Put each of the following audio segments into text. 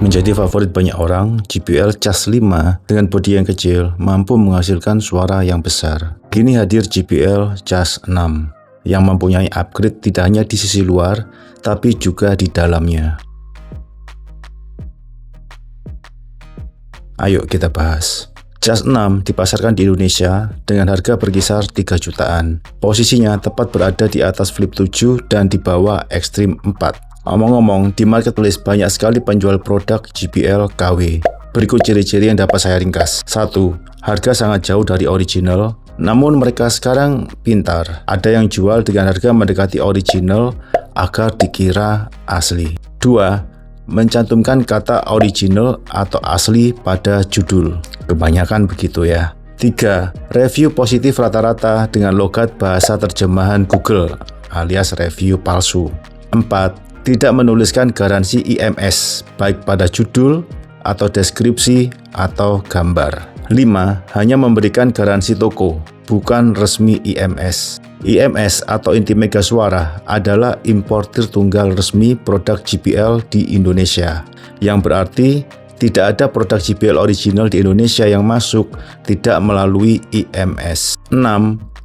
Menjadi favorit banyak orang, JBL Cas 5 dengan bodi yang kecil mampu menghasilkan suara yang besar. Kini hadir JBL Cas 6 yang mempunyai upgrade tidak hanya di sisi luar, tapi juga di dalamnya. Ayo kita bahas. Cas 6 dipasarkan di Indonesia dengan harga berkisar 3 jutaan. Posisinya tepat berada di atas Flip 7 dan di bawah Extreme 4. Omong-omong, di marketplace banyak sekali penjual produk JBL KW. Berikut ciri-ciri yang dapat saya ringkas. 1. Harga sangat jauh dari original, namun mereka sekarang pintar. Ada yang jual dengan harga mendekati original agar dikira asli. 2. Mencantumkan kata original atau asli pada judul. Kebanyakan begitu ya. 3. Review positif rata-rata dengan logat bahasa terjemahan Google alias review palsu. 4. Tidak menuliskan garansi IMS, baik pada judul, atau deskripsi, atau gambar. 5. Hanya memberikan garansi toko, bukan resmi IMS. IMS atau inti mega suara adalah importir tunggal resmi produk JBL di Indonesia, yang berarti tidak ada produk JBL original di Indonesia yang masuk tidak melalui IMS. 6.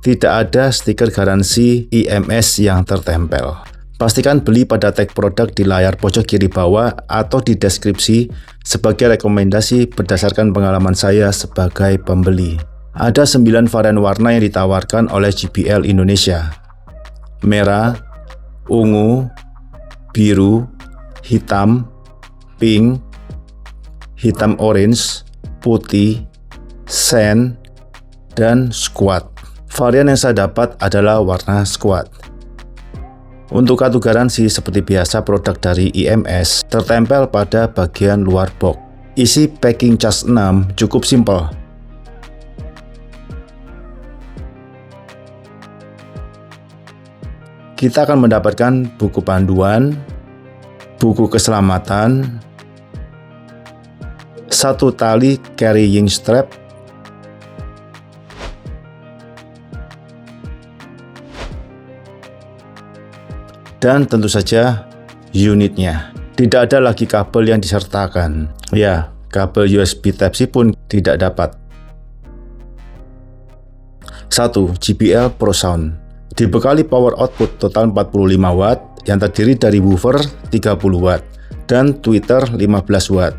Tidak ada stiker garansi IMS yang tertempel. Pastikan beli pada tag produk di layar pojok kiri bawah atau di deskripsi sebagai rekomendasi berdasarkan pengalaman saya sebagai pembeli. Ada 9 varian warna yang ditawarkan oleh JBL Indonesia. Merah, ungu, biru, hitam, pink, hitam orange, putih, sand, dan squat. Varian yang saya dapat adalah warna squat. Untuk kartu garansi seperti biasa produk dari IMS tertempel pada bagian luar box. Isi packing Cas 6 cukup simpel. Kita akan mendapatkan buku panduan, buku keselamatan, 1 tali carrying strap, dan tentu saja unitnya. Tidak ada lagi kabel yang disertakan. Ya, kabel USB Type-C pun tidak dapat. 1. JBL Pro Sound. Dibekali power output total 45 watt yang terdiri dari woofer 30 watt dan tweeter 15 watt.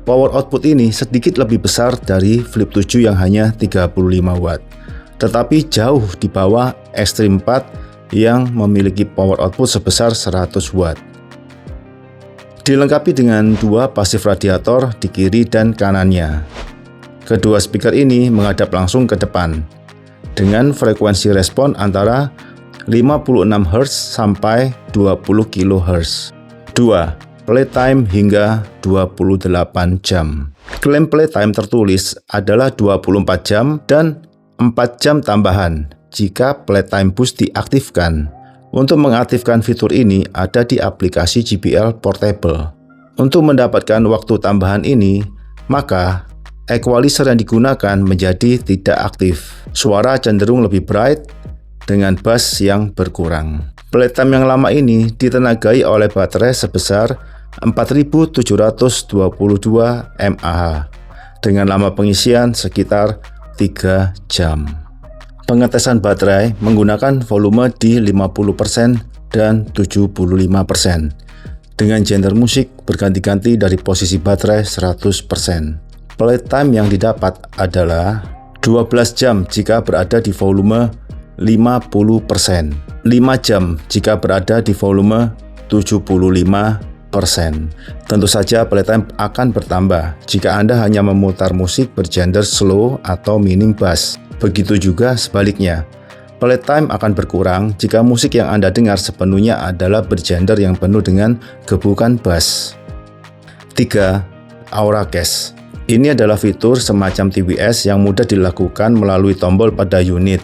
Power output ini sedikit lebih besar dari Flip 7 yang hanya 35 watt, tetapi jauh di bawah Extreme 4 yang memiliki power output sebesar 100 watt. Dilengkapi dengan 2 pasif radiator di kiri dan kanannya. Kedua speaker ini menghadap langsung ke depan dengan frekuensi respon antara 56 Hz sampai 20 kHz. 2. Playtime hingga 28 jam. Klaim playtime tertulis adalah 24 jam dan 4 jam tambahan jika Playtime Boost diaktifkan. Untuk mengaktifkan fitur ini ada di aplikasi JBL Portable. Untuk mendapatkan waktu tambahan ini, maka equalizer yang digunakan menjadi tidak aktif. Suara cenderung lebih bright dengan bass yang berkurang. Playtime yang lama ini ditenagai oleh baterai sebesar 4722 mAh dengan lama pengisian sekitar 3 jam. Pengetesan baterai menggunakan volume di 50% dan 75%. Dengan genre musik berganti-ganti dari posisi baterai 100%. Playtime yang didapat adalah 12 jam jika berada di volume 50%, 5 jam jika berada di volume 75%. Tentu saja playtime akan bertambah jika Anda hanya memutar musik bergenre slow atau minim bass. Begitu juga sebaliknya, playtime akan berkurang jika musik yang Anda dengar sepenuhnya adalah bergenre yang penuh dengan gebukan bass. 3. Aura Cache. Ini adalah fitur semacam TWS yang mudah dilakukan melalui tombol pada unit.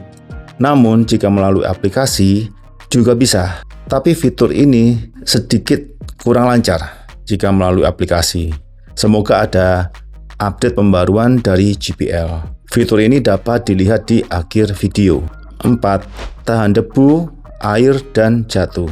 Namun jika melalui aplikasi juga bisa, tapi fitur ini sedikit kurang lancar jika melalui aplikasi. Semoga ada update pembaruan dari JBL. Fitur ini dapat dilihat di akhir video. 4. Tahan debu, air, dan jatuh.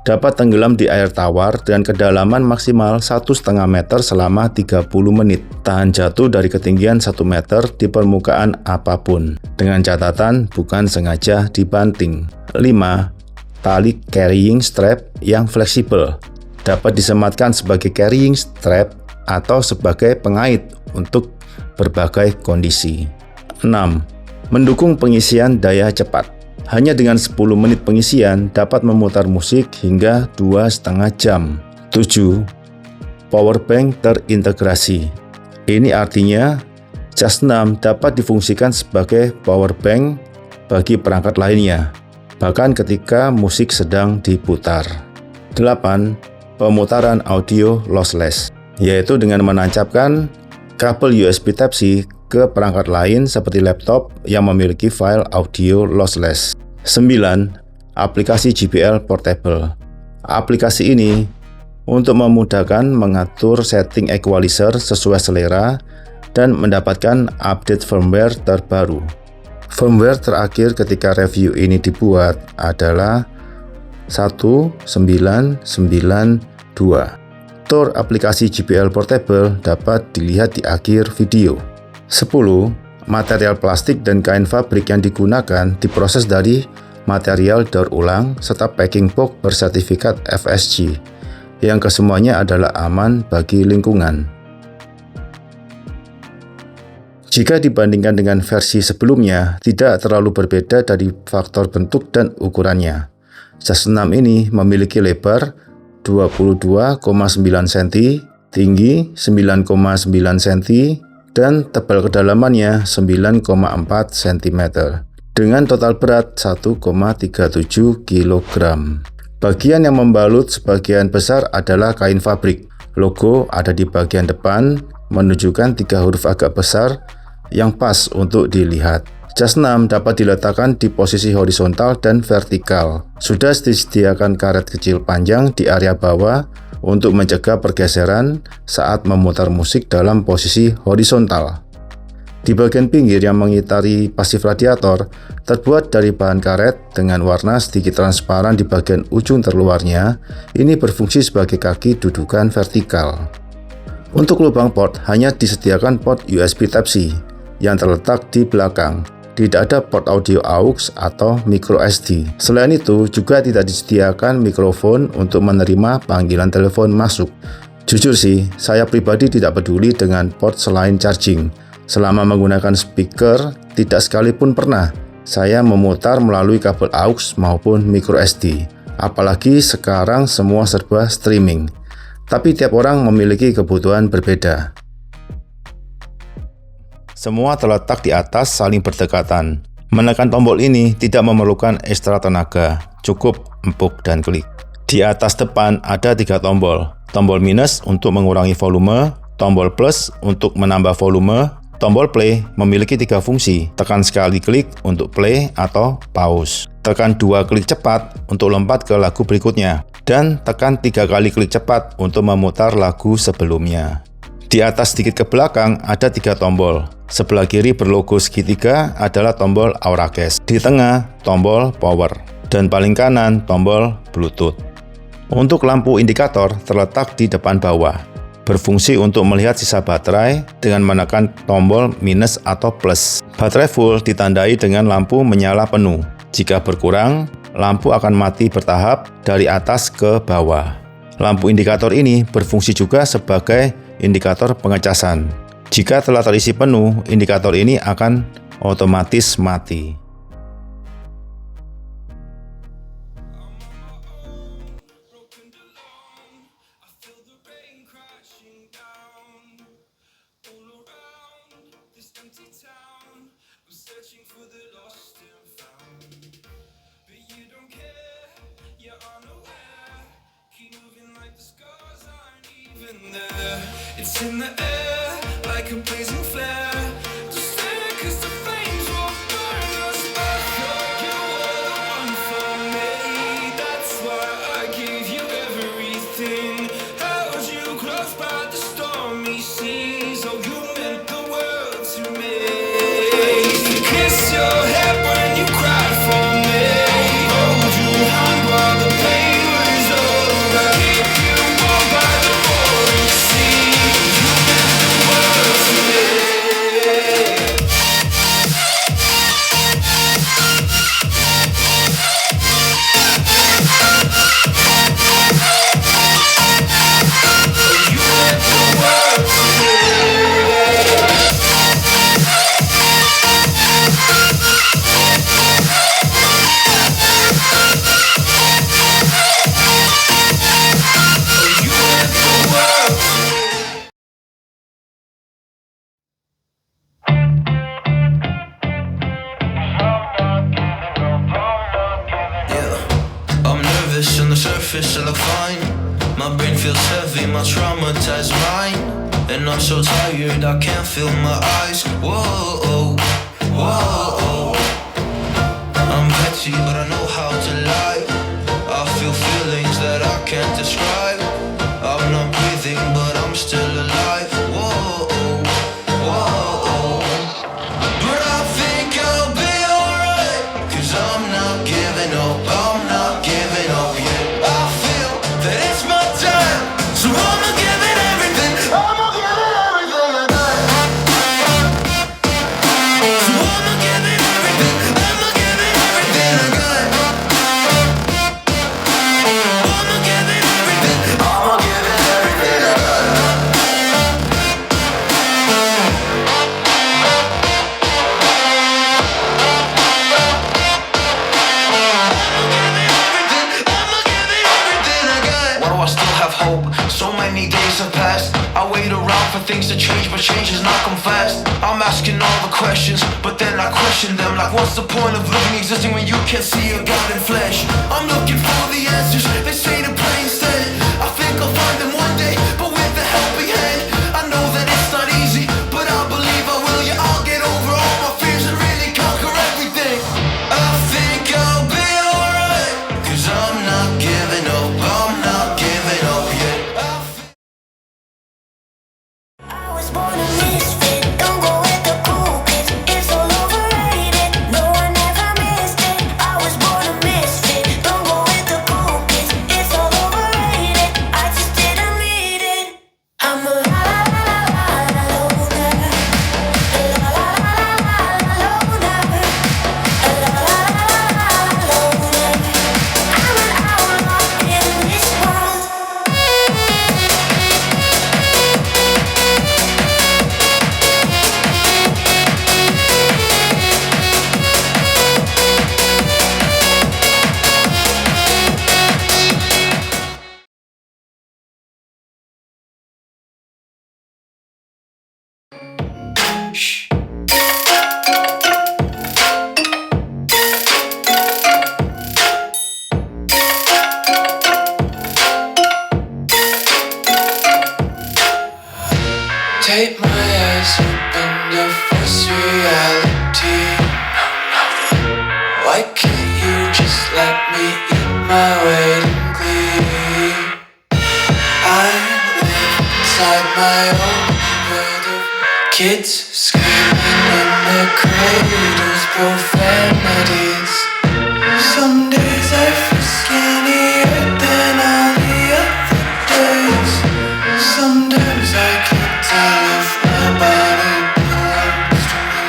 Dapat tenggelam di air tawar dengan kedalaman maksimal 1,5 meter selama 30 menit. Tahan jatuh dari ketinggian 1 meter di permukaan apapun. Dengan catatan bukan sengaja dibanting. 5. Tali carrying strap yang fleksibel. Dapat disematkan sebagai carrying strap atau sebagai pengait untuk berbagai kondisi. 6. Mendukung pengisian daya cepat. Hanya dengan 10 menit pengisian dapat memutar musik hingga 2,5 jam. 7. Powerbank terintegrasi. Ini artinya Jas 6 dapat difungsikan sebagai powerbank bagi perangkat lainnya, bahkan ketika musik sedang diputar. 8. Pemutaran audio lossless, yaitu dengan menancapkan kabel USB Type-C ke perangkat lain seperti laptop yang memiliki file audio lossless. 9. Aplikasi JBL Portable. Aplikasi ini untuk memudahkan mengatur setting equalizer sesuai selera dan mendapatkan update firmware terbaru. Firmware terakhir ketika review ini dibuat adalah 1992. Tour aplikasi JBL Portable dapat dilihat di akhir video. 10. Material plastik dan kain fabrik yang digunakan diproses dari material daur ulang serta packing box bersertifikat FSC, yang kesemuanya adalah aman bagi lingkungan. Jika dibandingkan dengan versi sebelumnya, tidak terlalu berbeda dari faktor bentuk dan ukurannya. Jas 6 ini memiliki lebar 22,9 cm, tinggi 9,9 cm, dan tebal kedalamannya 9,4 cm, dengan total berat 1,37 kg. Bagian yang membalut sebagian besar adalah kain fabrik. Logo ada di bagian depan, menunjukkan 3 huruf agak besar yang pas untuk dilihat. Jas 6 dapat diletakkan di posisi horizontal dan vertikal. Sudah disediakan karet kecil panjang di area bawah untuk mencegah pergeseran saat memutar musik dalam posisi horizontal. Di bagian pinggir yang mengitari pasif radiator terbuat dari bahan karet dengan warna sedikit transparan di bagian ujung terluarnya. Ini berfungsi sebagai kaki dudukan vertikal. Untuk lubang port hanya disediakan port USB Type-C yang terletak di belakang. Tidak ada port audio AUX atau micro SD. Selain itu, juga tidak disediakan mikrofon untuk menerima panggilan telepon masuk. Jujur sih, saya pribadi tidak peduli dengan port selain charging. Selama menggunakan speaker, tidak sekalipun pernah saya memutar melalui kabel AUX maupun micro SD. Apalagi sekarang semua serba streaming. Tapi tiap orang memiliki kebutuhan berbeda. Semua terletak di atas saling berdekatan. Menekan tombol ini tidak memerlukan ekstra tenaga, cukup empuk dan klik. Di atas depan ada 3 tombol. Tombol minus untuk mengurangi volume, tombol plus untuk menambah volume, tombol play memiliki 3 fungsi. Tekan sekali klik untuk play atau pause. Tekan 2 klik cepat untuk lompat ke lagu berikutnya. Dan tekan 3 kali klik cepat untuk memutar lagu sebelumnya. Di atas sedikit ke belakang ada 3 tombol. Sebelah kiri berlogo segitiga adalah tombol Aura Case. Di tengah, tombol Power. Dan paling kanan, tombol Bluetooth. Untuk lampu indikator terletak di depan bawah. Berfungsi untuk melihat sisa baterai dengan menekan tombol minus atau plus. Baterai full ditandai dengan lampu menyala penuh. Jika berkurang, lampu akan mati bertahap dari atas ke bawah. Lampu indikator ini berfungsi juga sebagai indikator pengecasan. Jika telah terisi penuh, indikator ini akan otomatis mati. It's in the air like a blazing flare. Just stare 'cause the flames will burn us up. You were the one for me. That's why I gave you everything. Held you close by the stormy seas. Oh, you meant the world to me. Kiss your head when you cried for fish still look fine. My brain feels heavy, my traumatized mind. And I'm so tired, I can't feel my eyes. Whoa, whoa. I'm petty, but I know how to lie. I feel feelings that I can't describe. I'm not breathing, but I'm still alive. Whoa, whoa. But I think I'll be alright, 'cause I'm not giving up, I'm not giving up yet. I feel that it's my time, so I'ma give it everything. I'ma give it everything I got. So I'ma give it everything. I'ma give it everything I got. I'ma give it everything. I'ma give it everything I got. Why do I still have hope? So many days have passed. I wait around for things to change, but change has not come fast. I'm asking all the questions, but then I question them. Like, what's the point of living, existing when you can't see a God in flesh? I'm looking for the answers, they say to pray instead. I think I'll find them one day, but with a helping hand. I know that it's not easy, but I believe I will. Yeah, I'll get over all my fears and really conquer everything. I think I'll be alright, 'cause I'm not giving up, I'm not giving up yet. I was born a misfit, don't go with the cool kids. It's all overrated, no one ever missed it. I was born a misfit, don't go with the cool kids. It's all overrated, I just didn't read it. I'm a la la la la la loner, a la la la la la loner, a la la la la loner. I'm an outlaw in this world. Take my eyes open to face reality. Why can't you just let me eat my weight in glee? I live inside my own world of kids screaming in their cradles, profanities. Some days I feel skinnier than all the other days. Sometimes I can't tell if my body belongs to me.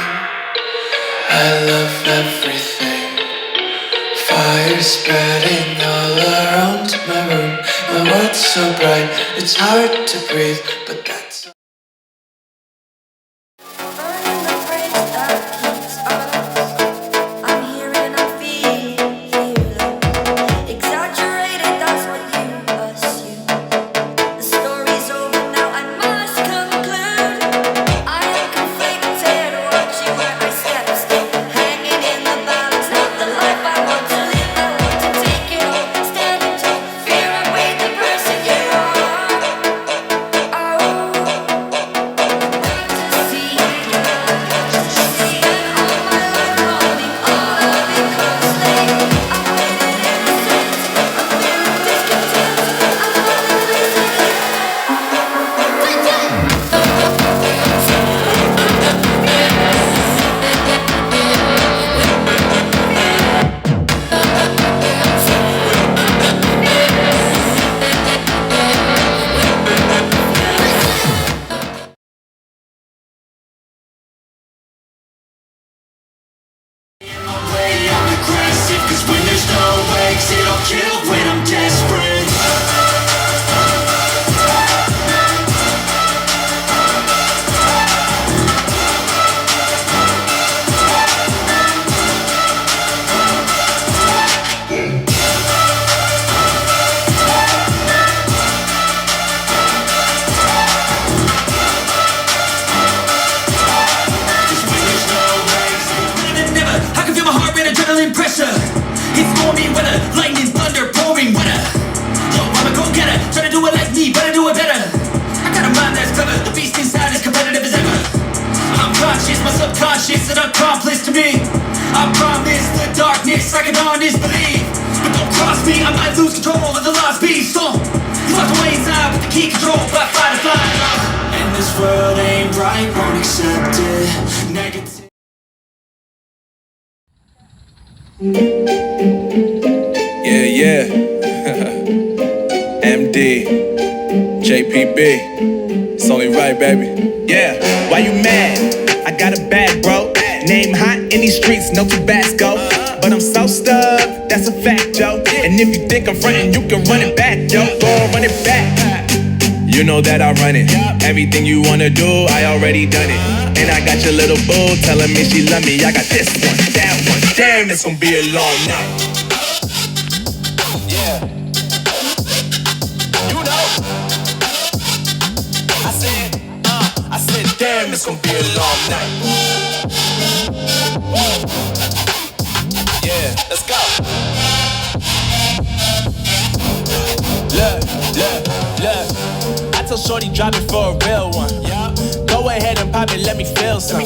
I love everything. Fire spreading all around my room. My world's so bright, it's hard to breathe, but that's Burning the bridge that keeps us. I'm here and I'm feeling exaggerated, that's what you assume. The story's over now, I must conclude. I am conflicted, watching where I step, still hanging in the balance. Not the life I want to live, I want to take it all. Standing tall, fear I weighed the person you are. Oh, to see you. Spend all my life wanting all of because I waited innocent, a fear of discontent. I'm gonna lose again. I'm aggressive, 'cause when there's no exit, I'll kill when I'm desperate. Never, I can feel my heart rate, adrenaline pressure. It's stormy weather, lightning, thunder pouring. When on disbelief. But don't cross me, I might lose control of the lost beast. You walk away inside with the key control, but fly to fly. And this world ain't right, won't accept it. Negative. Yeah. MD, JPB, it's only right, baby. Yeah, why you mad? I got a bag, bro. Name hot in these streets, no Tabasco. But I'm so stubbed, that's a fact, yo. And if you think I'm frontin', you can run it back, yo. Go on, run it back. You know that I run it. Everything you wanna do, I already done it. And I got your little boo telling me she love me. I got this one, that one. Damn, it's gonna be a long night. Yeah. You know. I said, damn, it's gonna be a long night. Yeah, let's go. Look. I tell shorty drop it for a real one. Yeah. Go ahead and pop it, let me feel some.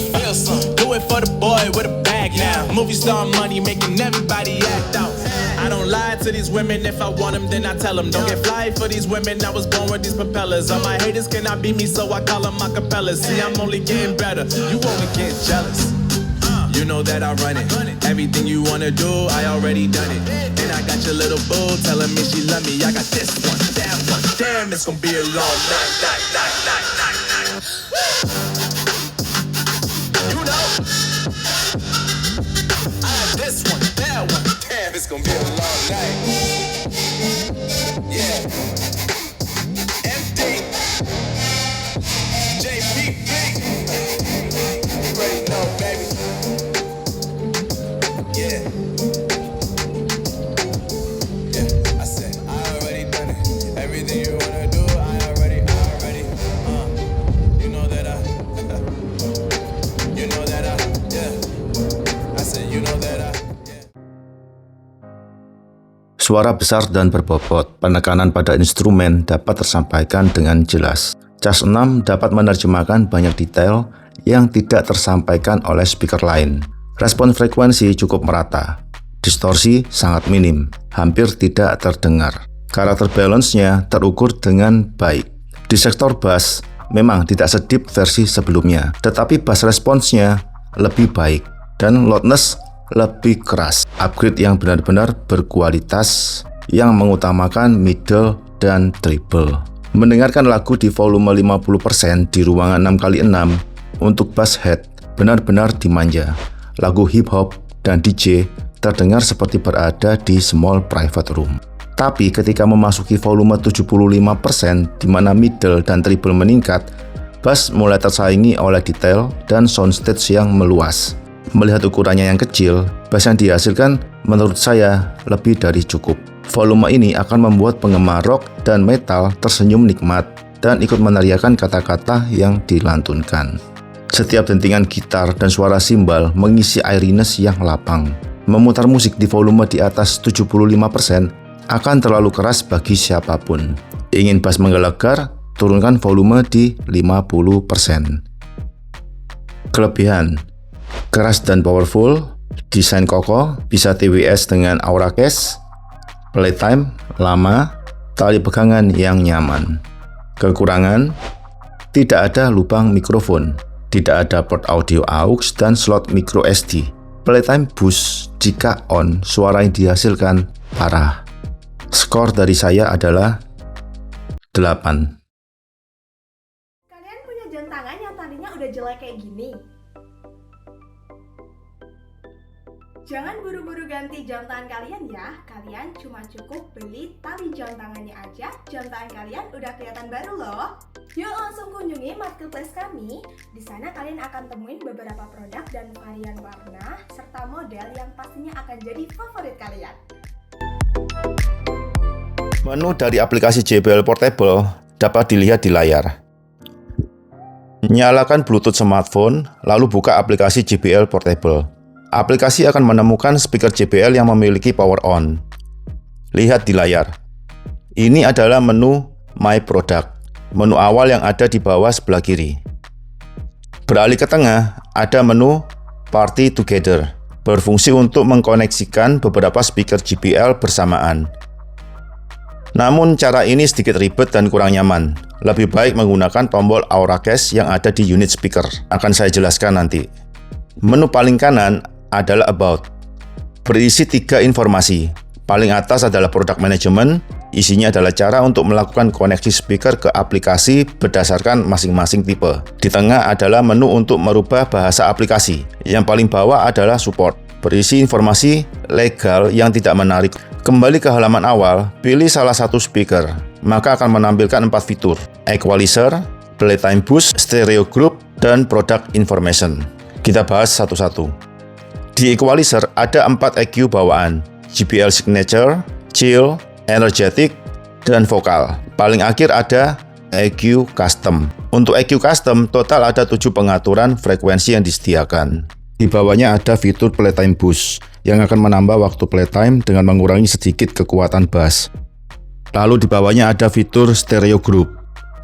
Do it for the boy with a bag now. Movie star money making everybody act out. I don't lie to these women, if I want them then I tell them. Don't get fly for these women, I was born with these propellers. All my haters cannot beat me, so I call them acapellas. See, I'm only getting better, you only get jealous. You know that I run it. Everything you wanna do, I already done it. And I got your little boo telling me she love me. I got this one, that one. Damn, it's gonna be a long night. You know, I got this one, that one. Damn, it's gonna be a long night. Yeah. MD, JPB. You already know, baby. Yeah, I said, I already done it. Everything you wanna do, I already. You know that yeah. I said, you know that yeah. Suara besar dan berbobot, penekanan pada instrumen dapat tersampaikan dengan jelas. Cas 6 dapat menerjemahkan banyak detail yang tidak tersampaikan oleh speaker lain. Respon frekuensi cukup merata. Distorsi sangat minim, hampir tidak terdengar. Karakter balance-nya terukur dengan baik. Di sektor bass, memang tidak sedip versi sebelumnya, tetapi bass responsnya lebih baik dan loudness lebih keras. Upgrade yang benar-benar berkualitas yang mengutamakan middle dan treble. Mendengarkan lagu di volume 50% di ruangan 6x6 untuk bass head benar-benar dimanja. Lagu hip-hop dan DJ terdengar seperti berada di small private room. Tapi ketika memasuki volume 75% di mana middle dan treble meningkat, bass mulai tersaingi oleh detail dan soundstage yang meluas. Melihat ukurannya yang kecil, bass yang dihasilkan menurut saya lebih dari cukup. Volume ini akan membuat penggemar rock dan metal tersenyum nikmat dan ikut meneriakan kata-kata yang dilantunkan. Setiap dentingan gitar dan suara simbal mengisi airiness yang lapang. Memutar musik di volume di atas 75% akan terlalu keras bagi siapapun. Ingin bass menggelegar, turunkan volume di 50%. Kelebihan: keras dan powerful, desain kokoh, bisa TWS dengan aura case, playtime lama, tali pegangan yang nyaman. Kekurangan: tidak ada lubang mikrofon. Tidak ada port audio aux dan slot micro SD. Playtime boost jika on, suara yang dihasilkan parah. Skor dari saya adalah 8. Kalian punya jam tangan yang tadinya udah jelek kayak gini? Jangan buru-buru ganti jam tangan kalian ya. Kalian cuma cukup beli tali jam tangannya aja, jam tangan kalian udah kelihatan baru loh. Yuk langsung kunjungi marketplace kami. Di sana kalian akan temuin beberapa produk dan varian warna serta model yang pastinya akan jadi favorit kalian. Menu dari aplikasi JBL Portable dapat dilihat di layar. Nyalakan Bluetooth smartphone, lalu buka aplikasi JBL Portable. Aplikasi akan menemukan speaker JBL yang memiliki power on. Lihat di layar. Ini adalah menu My Product, menu awal yang ada di bawah sebelah kiri. Beralih ke tengah, ada menu Party Together. berfungsi untuk mengkoneksikan beberapa speaker JBL bersamaan. Namun cara ini sedikit ribet dan kurang nyaman. Lebih baik menggunakan tombol Auracast yang ada di unit speaker. Akan saya jelaskan nanti. Menu paling kanan adalah About. Berisi 3 informasi. Paling atas adalah Product Management. Isinya adalah cara untuk melakukan koneksi speaker ke aplikasi berdasarkan masing-masing tipe. Di tengah adalah menu untuk merubah bahasa aplikasi. Yang paling bawah adalah Support. Berisi informasi legal yang tidak menarik. Kembali ke halaman awal, pilih salah satu speaker, maka akan menampilkan 4 fitur: Equalizer, Playtime Boost, Stereo Group, dan Product Information. Kita bahas satu-satu. Di Equalizer ada 4 EQ bawaan: JBL Signature, Chill, Energetic, dan Vokal. Paling akhir ada EQ Custom. Untuk EQ Custom, total ada 7 pengaturan frekuensi yang disediakan. Di bawahnya ada fitur Playtime Boost, yang akan menambah waktu playtime dengan mengurangi sedikit kekuatan bass. Lalu di bawahnya ada fitur Stereo Group.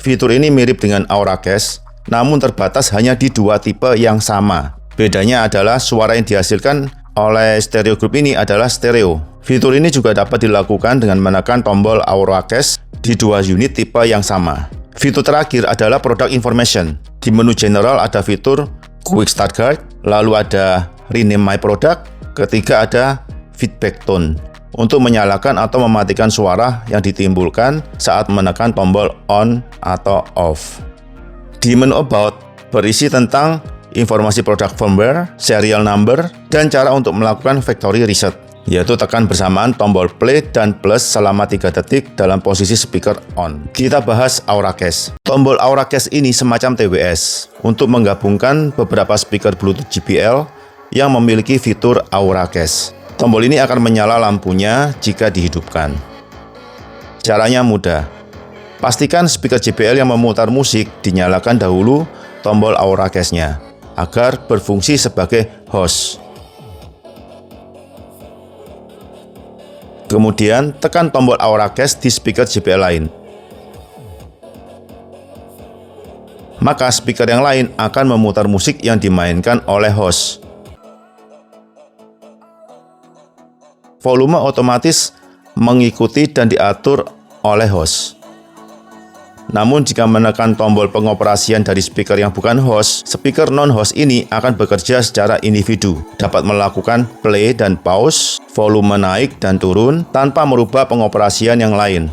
Fitur ini mirip dengan Auracast, namun terbatas hanya di 2 tipe yang sama. Bedanya adalah suara yang dihasilkan oleh Stereo Group ini adalah stereo. Fitur ini juga dapat dilakukan dengan menekan tombol Auracast di 2 unit tipe yang sama. Fitur terakhir adalah Product Information. Di menu General ada fitur Quick Start Guide, lalu ada Rename My Product. Ketiga ada feedback tone untuk menyalakan atau mematikan suara yang ditimbulkan saat menekan tombol on atau off. Di menu About berisi tentang informasi produk firmware, serial number, dan cara untuk melakukan factory reset, yaitu tekan bersamaan tombol play dan plus selama 3 detik dalam posisi speaker on. Kita bahas Auracast. Tombol Auracast ini semacam TWS untuk menggabungkan beberapa speaker Bluetooth JBL yang memiliki fitur Auracast. Tombol ini akan menyala lampunya jika dihidupkan. Caranya mudah. Pastikan speaker JBL yang memutar musik dinyalakan dahulu tombol Auracast-nya agar berfungsi sebagai host. Kemudian tekan tombol Auracast di speaker JBL lain. Maka speaker yang lain akan memutar musik yang dimainkan oleh host. Volume otomatis mengikuti dan diatur oleh host. Namun jika menekan tombol pengoperasian dari speaker yang bukan host, speaker non-host ini akan bekerja secara individu, dapat melakukan play dan pause, volume naik dan turun tanpa merubah pengoperasian yang lain.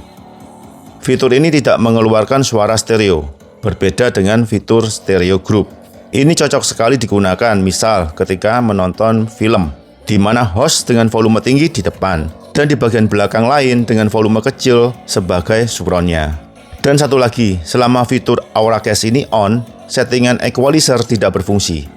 Fitur ini tidak mengeluarkan suara stereo, berbeda dengan fitur Stereo Group. Ini cocok sekali digunakan misal ketika menonton film, di mana host dengan volume tinggi di depan, dan di bagian belakang lain dengan volume kecil sebagai surround-nya. Dan satu lagi, selama fitur Auracast ini on, settingan equalizer tidak berfungsi.